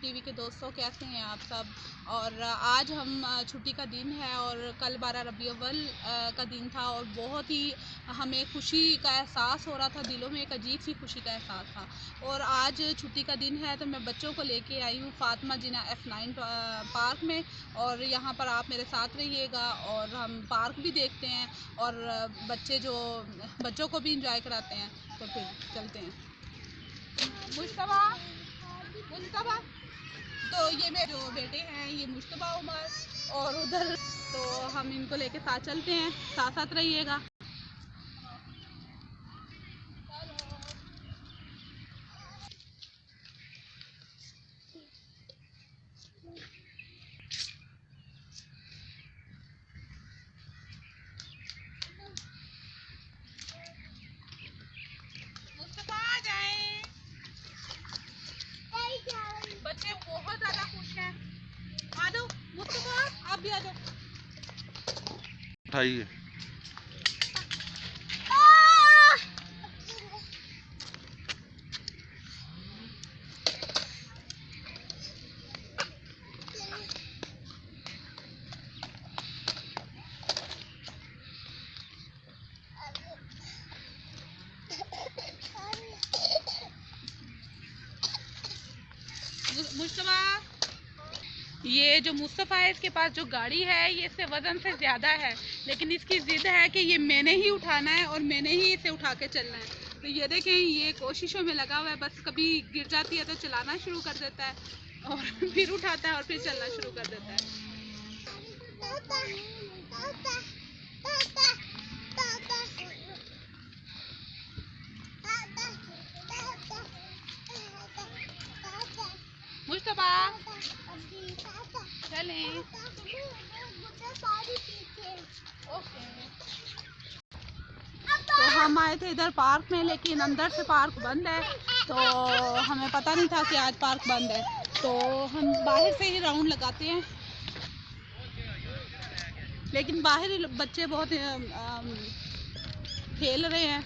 TV के दोस्तों, कैसे हैं आप सब। और आज हम छुट्टी का दिन है और कल 12 रबी अव्वल का दिन था और बहुत ही हमें खुशी का एहसास हो रहा था, दिलों में एक अजीब सी खुशी का एहसास था। और आज छुट्टी का दिन है तो मैं बच्चों को लेके आई हूँ फातिमा जिन्ना F9 पार्क में, और यहाँ पर आप मेरे साथ रहिएगा और हम पार्क भी देखते हैं और बच्चों को भी इंजॉय कराते हैं। तो फिर चलते हैं। मुश्तबा, तो ये मेरे जो बेटे हैं ये मुश्तबा उमर, और उधर तो हम इनको लेके साथ चलते हैं, साथ साथ रहिएगा। मुश्तबा आ जाए, बच्चे बहुत ज़्यादा खुश हैं। आ जाओ मुस्तफा, आप भी आ जाओ। उठाइए। मुस्तफा, ये जो मुस्तफ़ा है इसके पास जो गाड़ी है ये इससे वज़न से ज़्यादा है, लेकिन इसकी ज़िद है कि ये मैंने ही उठाना है और मैंने ही इसे उठा के चलना है। तो ये देखें, ये कोशिशों में लगा हुआ है, बस कभी गिर जाती है तो चलाना शुरू कर देता है और फिर उठाता है और फिर चलना शुरू कर देता है। मुस्तफ़ा चलें। तो हम आए थे इधर पार्क में, लेकिन अंदर से पार्क बंद है, तो हमें पता नहीं था कि आज पार्क बंद है, तो हम बाहर से ही राउंड लगाते हैं। लेकिन बाहर ही बच्चे बहुत खेल रहे हैं,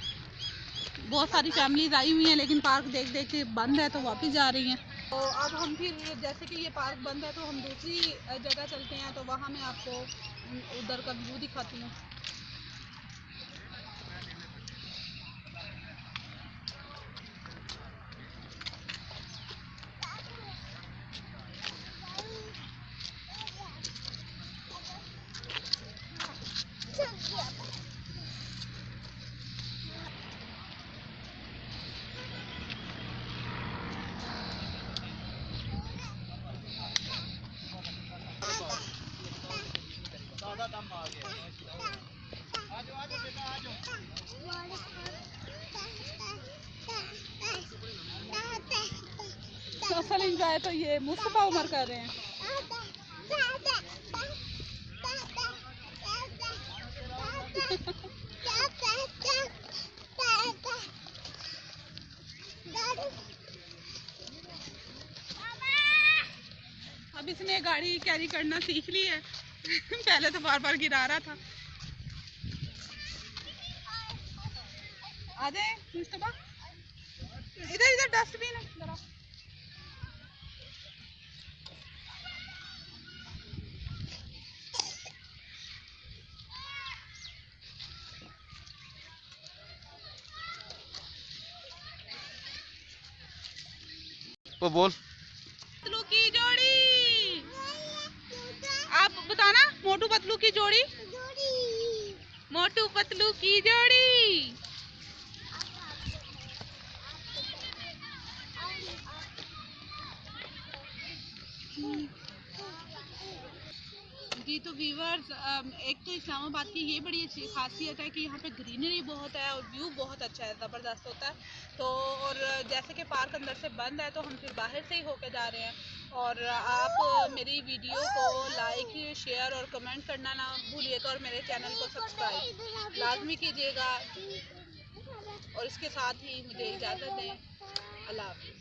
बहुत सारी फैमिलीज आई हुई हैं, लेकिन पार्क देख देख के बंद है तो वापस जा रही हैं। तो अब हम फिर, जैसे कि ये पार्क बंद है तो हम दूसरी जगह चलते हैं, तो वहाँ मैं आपको उधर का व्यू दिखाती हूँ। असल इंजॉय तो ये मुस्तफ़ा उमर कर रहे हैं। अब इसने गाड़ी कैरी करना सीख ली है पहले तो बार बार गिरा रहा था। आ जाए मुस्तफा, इधर इधर डस्टबिन है जरा। वो बोल। पतलू की जोड़ी, आप बताना। मोटू पतलू की जोड़ी, मोटू पतलू की जोड़ी। जी तो व्यूवर्स, एक तो इस्लामाबाद की ये बड़ी अच्छी खासियत है कि यहाँ पे ग्रीनरी बहुत है और व्यू बहुत अच्छा है, ज़बरदस्त होता है। तो और जैसे कि पार्क अंदर से बंद है तो हम फिर बाहर से ही होके जा रहे हैं। और आप मेरी वीडियो को लाइक, शेयर और कमेंट करना ना भूलिएगा, और मेरे चैनल को सब्सक्राइब लाजमी कीजिएगा। और इसके साथ ही मुझे इजाज़त दें। अल्लाह हाफ़िज़।